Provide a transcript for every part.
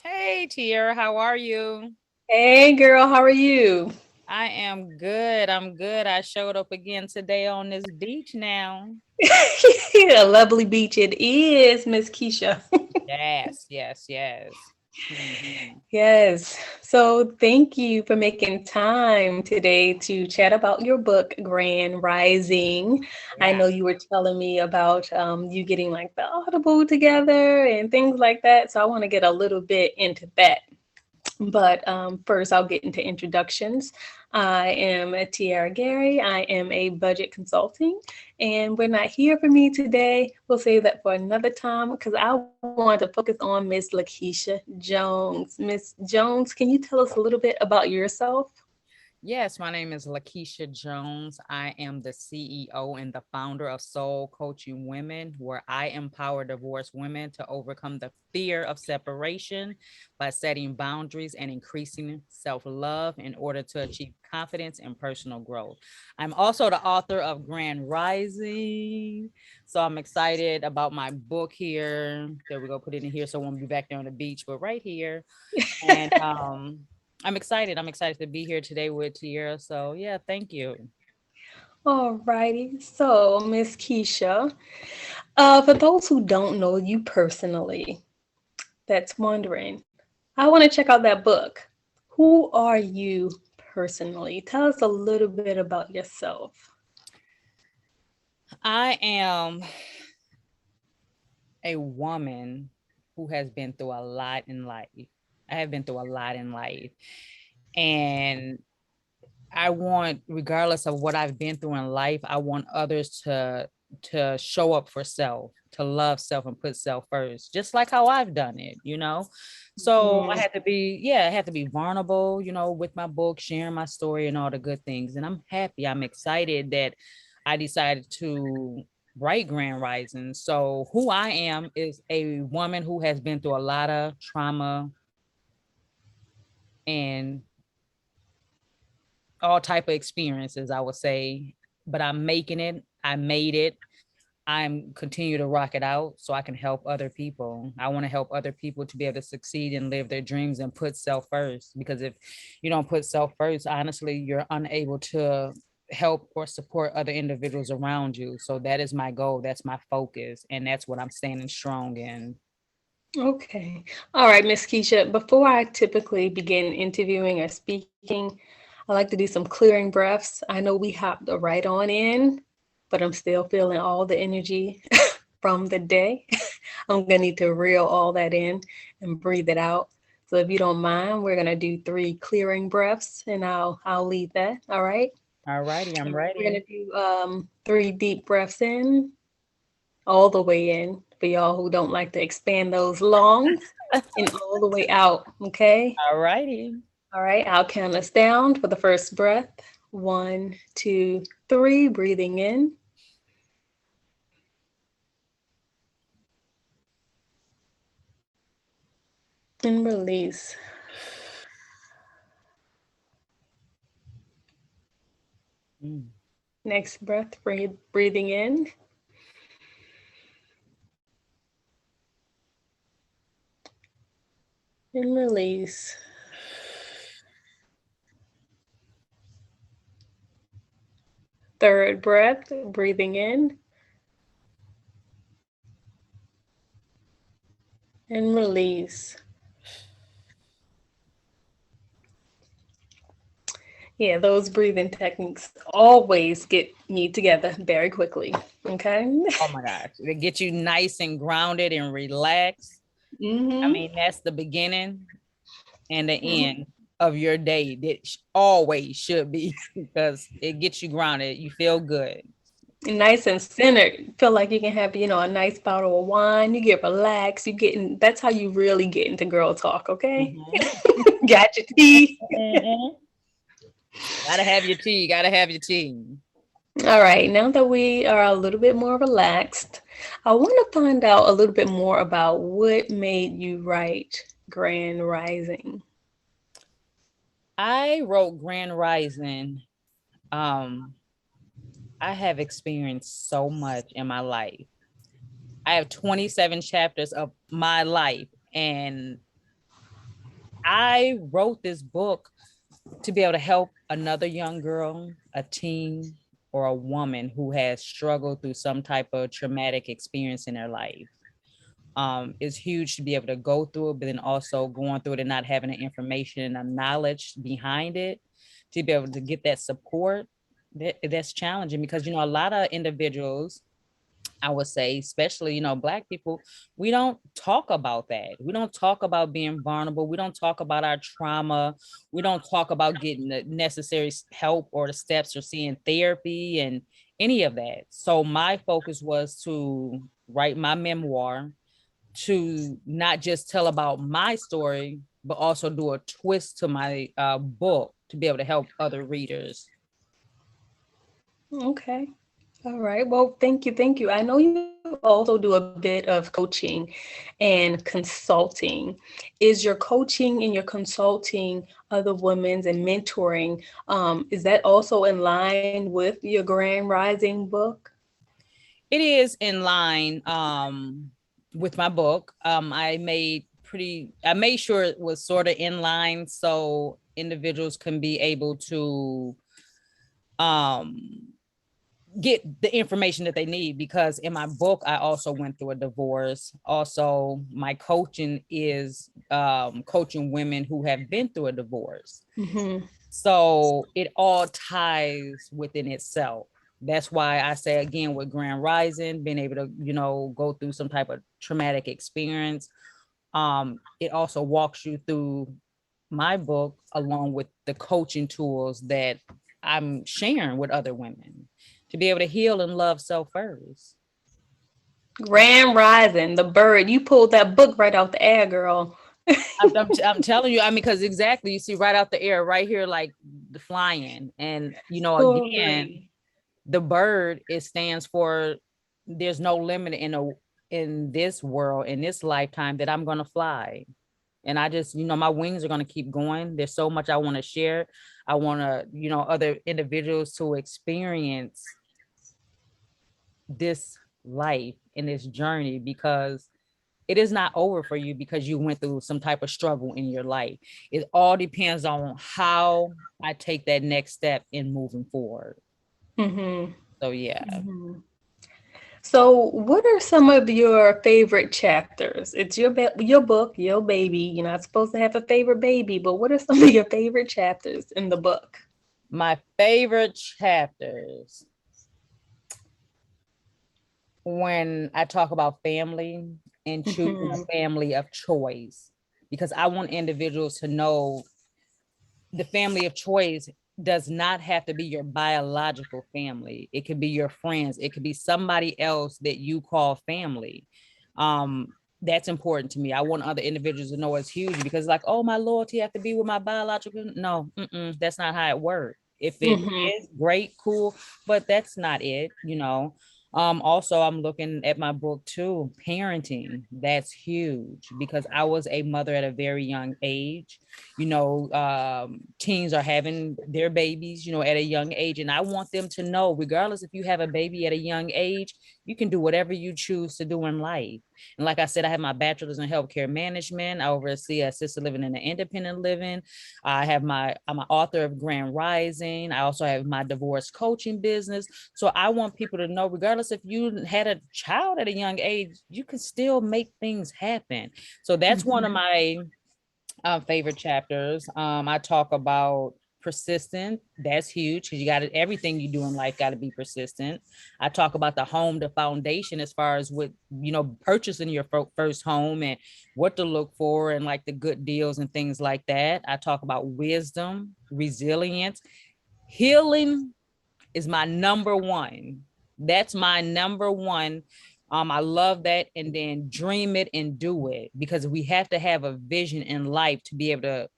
Hey, Tiara, how are you? Hey girl, how are you? I am good. I'm good. I showed up again today on this beach now. A lovely beach it is, Miss Keisha. Yes, yes, yes. Mhm. Yes. So thank you for making time today to chat about your book, Grand Rising. I Yeah. know you were telling me about you getting like the Audible together and things like that. So I want to get a little bit into that. But first, I'll get into introductions. I am Tiara Gary. I am a budget consulting, and we're not here for me today. We'll save that for another time because I want to focus on Miss Lakeesha Jones. Miss Jones, can you tell us a little bit about yourself? Yes, my name is Lakeesha Jones. I am the CEO and the founder of Soul Coaching Women, where I empower divorced women to overcome the fear of separation by setting boundaries and increasing self love in order to achieve confidence and personal growth. I'm also the author of Grand Rising. So I'm excited about my book here. There we go, put it in here. So I won't be back there on the beach, but right here. And I'm excited. I'm excited to be here today with Tierra. So yeah, thank you. All righty. So, Miss Keisha, for those who don't know you personally, that's wondering, I want to check out that book. Who are you personally? Tell us a little bit about yourself. I am a woman who has been through a lot in life. I have been through a lot in life. And I want, regardless of what I've been through in life, I want others to show up for self, to love self and put self first, just like how I've done it, you know. So I Mm, had to be, yeah, I had to be vulnerable, you know, with my book, sharing my story and all the good things. And I'm happy, I'm excited that I decided to write Grand Rising. So who I am is a woman who has been through a lot of trauma and all type of experiences, I would say, but I'm making it. I made it. I'm continue to rock it out so I can help other people. I want to help other people to be able to succeed and live their dreams and put self first, because if you don't put self first, honestly, you're unable to help or support other individuals around you. So that is my goal, that's my focus, and that's what I'm standing strong in. okay. All right, Miss Keisha, before I typically begin interviewing or speaking, I like to do some clearing breaths. I know we hopped right on in, but I'm still feeling all the energy from the day. I'm gonna need to reel all that in and breathe it out. So if you don't mind, we're gonna do three clearing breaths, and I'll lead that. All right. All righty, All I'm right. We're ready. gonna do three deep breaths in, all the way in for y'all who don't like to expand those lungs, and all the way out. Okay. All righty. All right. I'll count us down for the first breath. One, two, three. Breathing in and release. Mm. Next breath, breathing in and release. Third breath, breathing in and release. Yeah, those breathing techniques always get me together very quickly. Okay. Oh my gosh, they get you nice and grounded and relaxed. I Mm-hmm. mean, that's the beginning and the end of your day. That always should be because it gets you grounded. You feel good. Nice and centered. Feel like you can have, a nice bottle of wine. You get relaxed. You getting that's how you really get into girl talk, okay? Mhm. Got your tea. Mhm. Gotta have your tea. Gotta have your tea. All right, now that we are a little bit more relaxed, I want to find out a little bit more about what made you write Grand Rising. I wrote Grand Rising. Um, I have experienced so much in my life. I have 27 chapters of my life, and I wrote this book to be able to help another young girl, a teen, or a woman who has struggled through some type of traumatic experience in their life. It's huge to be able to go through it, but then also going through it and not having the information and the knowledge behind it to be able to get that support. That's challenging because a lot of individuals, I would say, especially, Black people, we don't talk about that. We don't talk about being vulnerable. We don't talk about our trauma. We don't talk about getting the necessary help or the steps or seeing therapy and any of that. So my focus was to write my memoir, to not just tell about my story, but also do a twist to my book to be able to help other readers. Okay. All right. Well, thank you. Thank you. I know you also do a bit of coaching and consulting. Is your coaching and your consulting other women's and mentoring, is that also in line with your Grand Rising book? It is in line with my book. I made sure it was sort of in line so individuals can be able to um get the information that they need, because in my book I also went through a divorce. Also, my coaching is coaching women who have been through a divorce. Mm-hmm. So it all ties within itself. That's why I say again, with Grand Rising, being able to, go through some type of traumatic experience, it also walks you through my book along with the coaching tools that I'm sharing with other women to be able to heal and love self first. Grand Rising, the bird. You pulled that book right out the air, girl. I'm telling you, I mean, because exactly, you see right out the air, right here, like the flying. And, again, Story. the bird, it stands for there's no limit in this world, in this lifetime, that I'm gonna fly. And I just, my wings are gonna keep going. There's so much I want to share. I want to, other individuals to experience this life and this journey, because it is not over for you because you went through some type of struggle in your life. It all depends on how I take that next step in moving forward. Mm-hmm. So yeah. Mm-hmm. So, what are some of your favorite chapters? It's your book, your baby. You're not supposed to have a favorite baby, but what are some of your favorite chapters in the book? My favorite chapters, when I talk about family and choosing Mm-hmm. a family of choice, because I want individuals to know the family of choice does not have to be your biological family. It could be your friends. It could be somebody else that you call family. That's important to me. I want other individuals to know it's huge, because like, oh, my loyalty have to be with my biological. No, that's not how it works. If it Mm-hmm. is great, cool, but that's not it. Also, I'm looking at my book too, parenting. That's huge because I was a mother at a very young age. Teens are having their babies, at a young age. And I want them to know, regardless if you have a baby at a young age, you can do whatever you choose to do in life. And like I said, I have my bachelor's in healthcare management. I oversee assisted living and independent living. I'm an author of Grand Rising. I also have my divorce coaching business. So I want people to know, regardless if you had a child at a young age, you can still make things happen. So that's one of Mm-hmm. my favorite chapters. I talk about persistent. That's huge because you got to, everything you do in life got to be persistent. I talk about the home, the foundation, as far as with purchasing your first home and what to look for and like the good deals and things like that. I talk about wisdom, resilience, healing is my number one. That's my number one. I love that. And then dream it and do it, because we have to have a vision in life to be able to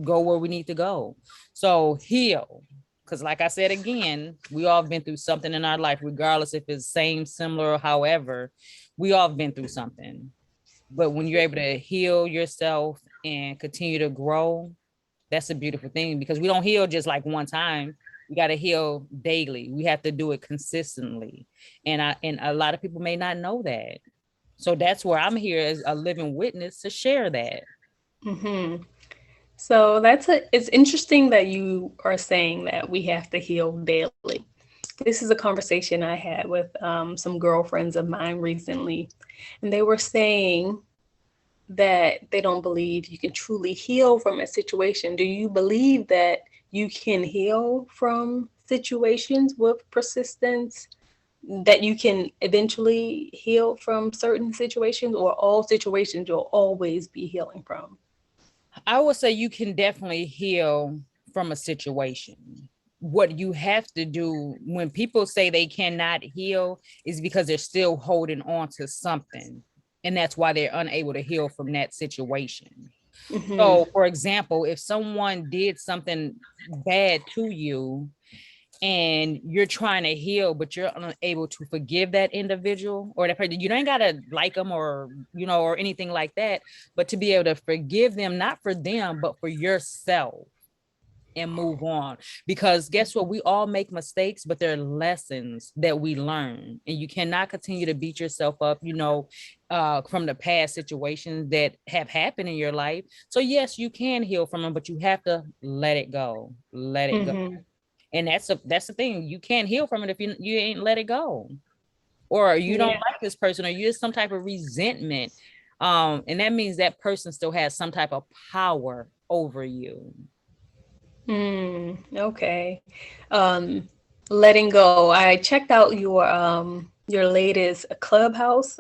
go where we need to go. So heal. Because like I said again, we all have been through something in our life, regardless if it's same, similar, or however, we all have been through something. But when you're able to heal yourself and continue to grow, that's a beautiful thing, because we don't heal just like one time. We got to heal daily. We have to do it consistently. And a lot of people may not know that. So that's where I'm here as a living witness to share that. Mm-hmm. So it's interesting that you are saying that we have to heal daily. This is a conversation I had with some girlfriends of mine recently, and they were saying that they don't believe you can truly heal from a situation. Do you believe that you can heal from situations with persistence? That you can eventually heal from certain situations, or all situations you'll always be healing from? I would say you can definitely heal from a situation. What you have to do when people say they cannot heal is because they're still holding on to something. And that's why they're unable to heal from that situation. Mm-hmm. So, for example, if someone did something bad to you and you're trying to heal, but you're unable to forgive that individual or that person, you ain't gotta like them or or anything like that, but to be able to forgive them, not for them, but for yourself and move on. Because guess what? We all make mistakes, but they're lessons that we learn. And you cannot continue to beat yourself up, from the past situations that have happened in your life. So yes, you can heal from them, but you have to let it go. Let it go. Mm-hmm. And that's the thing. You can't heal from it if you ain't let it go. Or you don't Yeah. like this person, or you have some type of resentment. And that means that person still has some type of power over you. Okay. Um, Letting go. I checked out your latest Clubhouse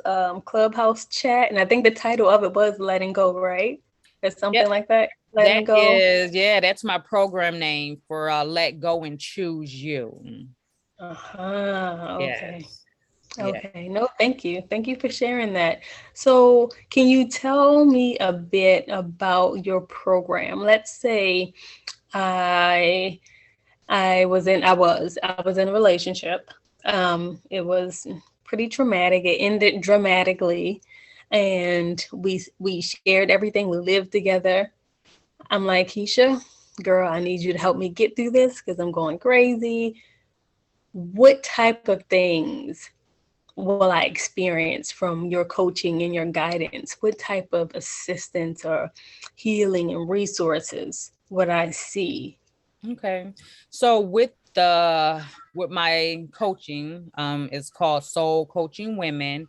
chat, and I think the title of it was "Letting Go," right? Or something Yep. like that. Letting That go. is, yeah, that's my program name for Let Go and Choose You. Uh-huh. Okay. Yes. Yeah. Okay. No, thank you. Thank you for sharing that. So, can you tell me a bit about your program? Let's say I I was in a relationship. It was pretty traumatic. It ended dramatically, and we shared everything. We lived together. I'm like, Keisha, girl, I need you to help me get through this because I'm going crazy. What type of things will I experience from your coaching and your guidance? What type of assistance or healing and resources would I see? Okay. So with my coaching, it's called Soul Coaching Women,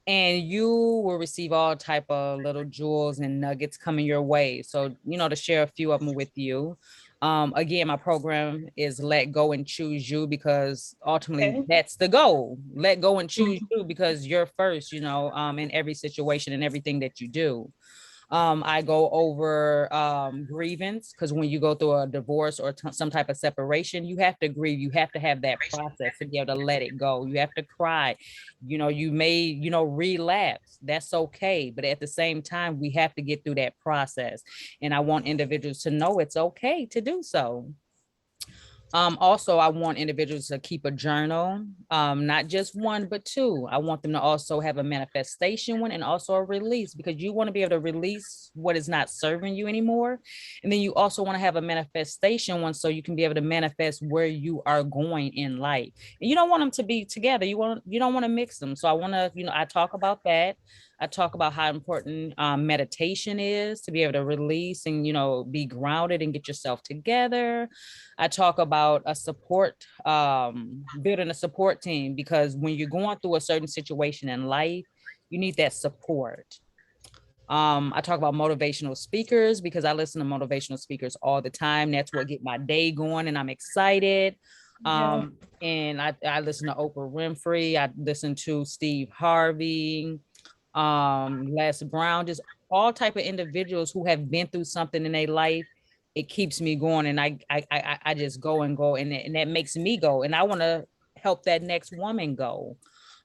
and you will receive all type of little jewels and nuggets coming your way. So, to share a few of them with you. Again, my program is Let Go and Choose You, because ultimately Okay. that's the goal. Let go and choose you because you're first, in every situation and everything that you do. I go over grievance, because when you go through a divorce or some type of separation, you have to grieve. You have to have that process to be able to let it go. You have to cry. You may, relapse. That's okay. But at the same time, we have to get through that process. And I want individuals to know it's okay to do so. Also, I want individuals to keep a journal, not just one, but two. I want them to also have a manifestation one and also a release, because you want to be able to release what is not serving you anymore. And then you also want to have a manifestation one so you can be able to manifest where you are going in life. And you don't want them to be together. You don't want to mix them. So I want to, I talk about that. I talk about how important meditation is to be able to release and, be grounded and get yourself together. I talk about building a support team, because when you're going through a certain situation in life, you need that support. I talk about motivational speakers, because I listen to motivational speakers all the time. That's what get my day going, and I'm excited. Yeah. And I listen to Oprah Winfrey. I listen to Steve Harvey, Les Brown, just all type of individuals who have been through something in their life. It keeps me going, and I just go and go, and that makes me go, and I want to help that next woman go.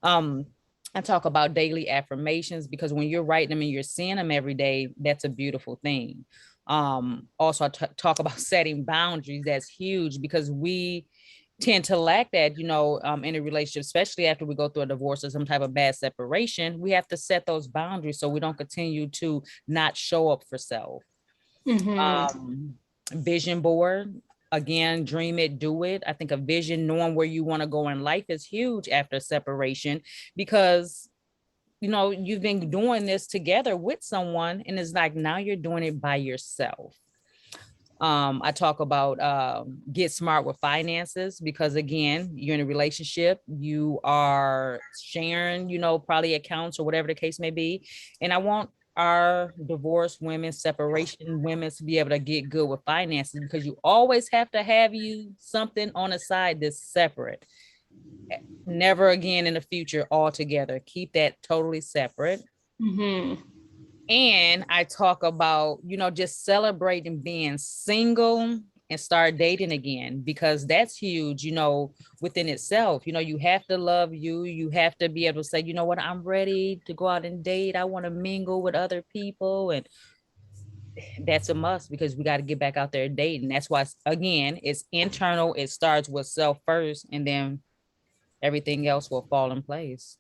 Um, I talk about daily affirmations, because when you're writing them and you're seeing them every day, that's a beautiful thing. Also, talk about setting boundaries. That's huge, because we tend to lack that, in a relationship, especially after we go through a divorce or some type of bad separation. We have to set those boundaries so we don't continue to not show up for self. Mm-hmm. Um, Vision board. Again, dream it, do it. I think a vision, knowing where you want to go in life, is huge after separation, because you've been doing this together with someone, and it's like now you're doing it by yourself. I talk about get smart with finances, because again, you're in a relationship, you are sharing, probably accounts or whatever the case may be. And I want our divorced women, separation women to be able to get good with finances, because you always have to have you something on the side that's separate. Never again in the future all together. Keep that totally separate. Mm-hmm. And I talk about, just celebrating being single and start dating again, because that's huge, within itself. You have to love you. You have to be able to say, you know what, I'm ready to go out and date. I want to mingle with other people. And that's a must, because we got to get back out there dating. That's why, again, it's internal. It starts with self first, and then everything else will fall in place.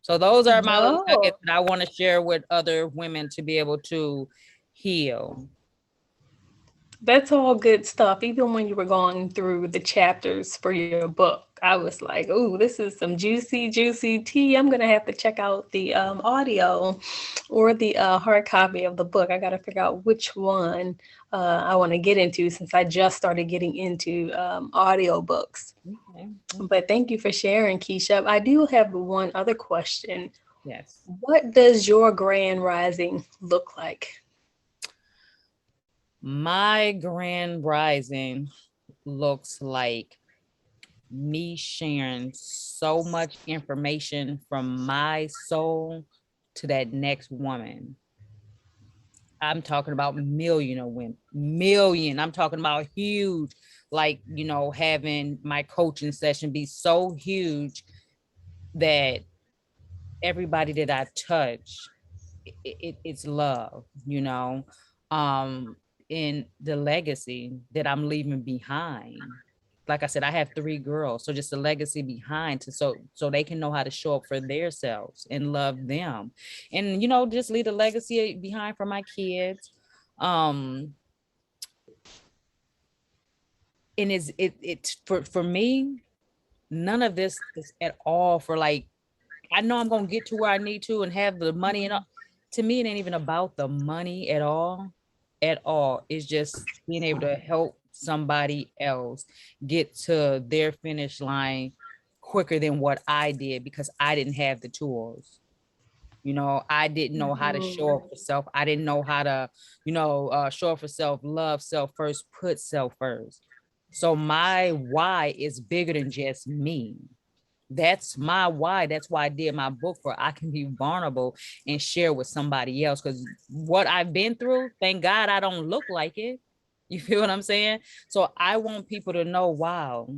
So those are my little No. nuggets that I want to share with other women to be able to heal. That's all good stuff. Even when you were going through the chapters for your book, I was like, "Oh, this is some juicy, juicy tea." I'm gonna have to check out the audio or the hard copy of the book. I got to figure out which one I want to get into, since I just started getting into audio books. Okay. But thank you for sharing, Keisha. I do have one other question. Yes. What does your grand rising look like? My grand rising looks like me sharing so much information from my soul to that next woman. I'm talking about million of women, million. I'm talking about huge, like, having my coaching session be so huge that everybody that I touch, it's love, um, in the legacy that I'm leaving behind. Like I said, I have 3 girls, so just the legacy behind, so they can know how to show up for themselves and love them, and just leave a legacy behind for my kids. Um, and it's for me, none of this is at all for, like, I know I'm gonna get to where I need to and have the money and all. To me, it ain't even about the money at all. At all. It's just being able to help somebody else get to their finish line quicker than what I did, because I didn't have the tools. I didn't know how to show up Mhm. for self. I didn't know how to, show up for self, love self first, put self first. So my why is bigger than just me. That's my why. That's why I did my book, for I can be vulnerable and share with somebody else. Because what I've been through, thank God I don't look like it. You feel what I'm saying? So I want people to know, wow,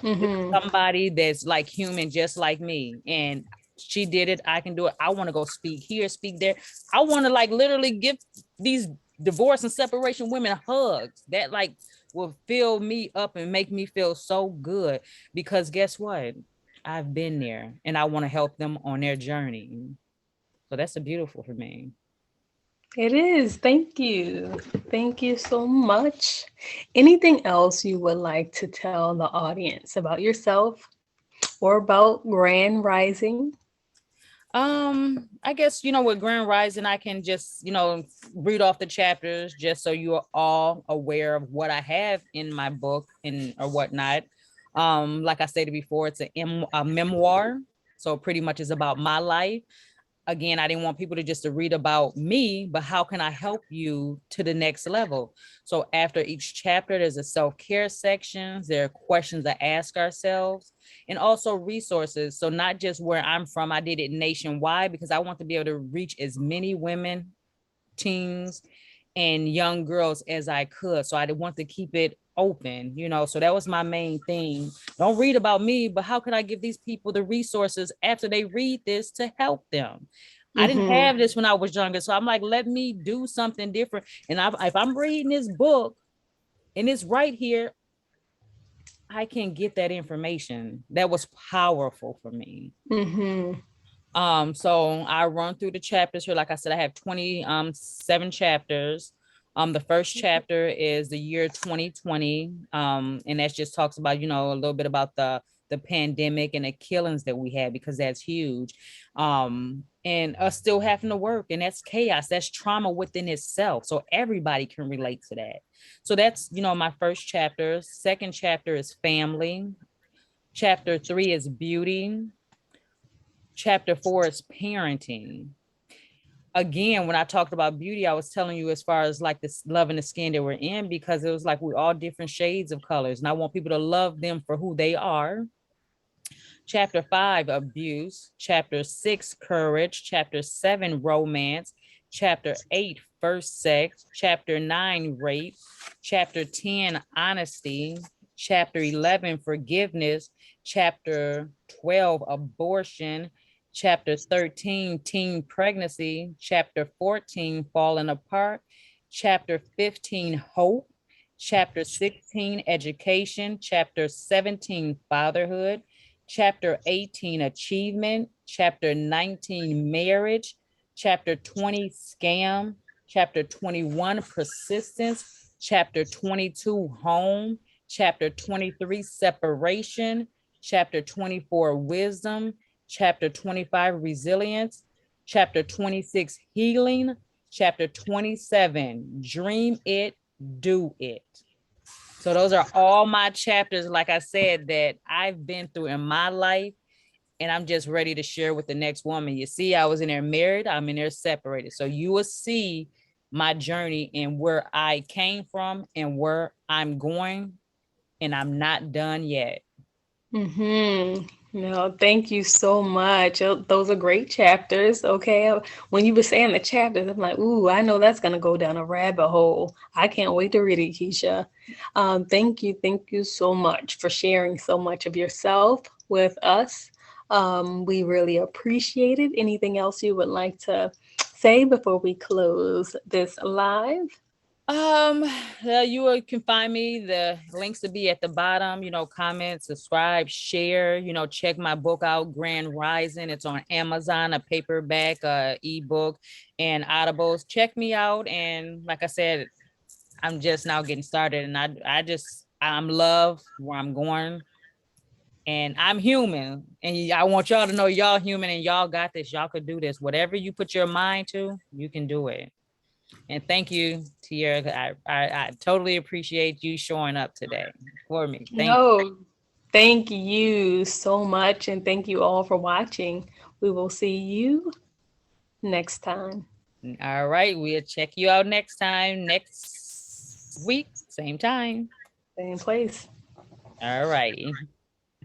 there's Mhm. somebody that's like human, just like me. And she did it. I can do it. I want to go speak here, speak there. I want to, like, literally give these divorce and separation women hugs that, like, will fill me up and make me feel so good, because guess what? I've been there and I want to help them on their journey. So that's a beautiful for me. It is. Thank you. Thank you so much. Anything else you would like to tell the audience about yourself or about Grand Rising? I guess, with Grand Rising, I can just, read off the chapters just so you are all aware of what I have in my book and or whatnot. Like I stated before, it's a memoir. So pretty much is about my life. Again, I didn't want people to just to read about me, but how can I help you to the next level? So after each chapter, there's a self-care section. There are questions to ask ourselves, and also resources. So not just where I'm from, I did it nationwide, because I want to be able to reach as many women, teens, and young girls as I could. So I did want to keep it open, so that was my main thing. Don't read about me, but how can I give these people the resources after they read this to help them? I didn't Mm-hmm. have this when I was younger, so I'm like, let me do something different. And if I'm reading this book and it's right here, I can get that information. That was powerful for me. Mm-hmm. So I run through the chapters here. Like I said, I have 27 chapters. The first chapter is the year 2020. And that just talks about, a little bit about the the pandemic and the killings that we had, because that's huge. And us still having to work, and that's chaos, that's trauma within itself. So everybody can relate to that. So that's, my first chapter. Second chapter is family. Chapter 3 is beauty. Chapter 4 is parenting. Again, when I talked about beauty, I was telling you as far as like this loving the skin that we're in, because it was like we're all different shades of colors. And I want people to love them for who they are. Chapter 5, abuse. Chapter 6, courage. Chapter 7, romance. Chapter 8, first sex. Chapter 9, rape. Chapter 10, honesty. Chapter 11, forgiveness. Chapter 12, abortion. Chapter 13, teen pregnancy. Chapter 14, falling apart. Chapter 15, hope. Chapter 16, education. Chapter 17, fatherhood. Chapter 18, achievement. Chapter 19, marriage. Chapter 20, scam. Chapter 21, persistence. Chapter 22, home. Chapter 23, separation. Chapter 24, wisdom. Chapter 25, resilience. Chapter 26, healing. Chapter 27, dream it, do it. So those are all my chapters, like I said, that I've been through in my life, and I'm just ready to share with the next woman. You see, I was in there married, I'm in there separated. So you will see my journey and where I came from and where I'm going, and I'm not done yet. No, thank you so much. Those are great chapters. Okay. When you were saying the chapters, I'm like, ooh, I know that's going to go down a rabbit hole. I can't wait to read it, Keisha. Thank you. Thank you so much for sharing so much of yourself with us. We really appreciate it. Anything else you would like to say before we close this live? Um, can find me. The links to be at the bottom, comment, subscribe, share, check my book out, Grand Rising. It's on Amazon, a paperback, ebook, and Audibles. Check me out. And like I said, I'm just now getting started, and I'm love where I'm going. And I'm human. And I want y'all to know y'all human, and y'all got this. Y'all could do this. Whatever you put your mind to, you can do it. And thank you, Tierra. I totally appreciate you showing up today for me. Thank No, thank you so much. And thank you all for watching. We will see you next time. you. All right. We'll check you out next time, next week, same time. Same place. All righty.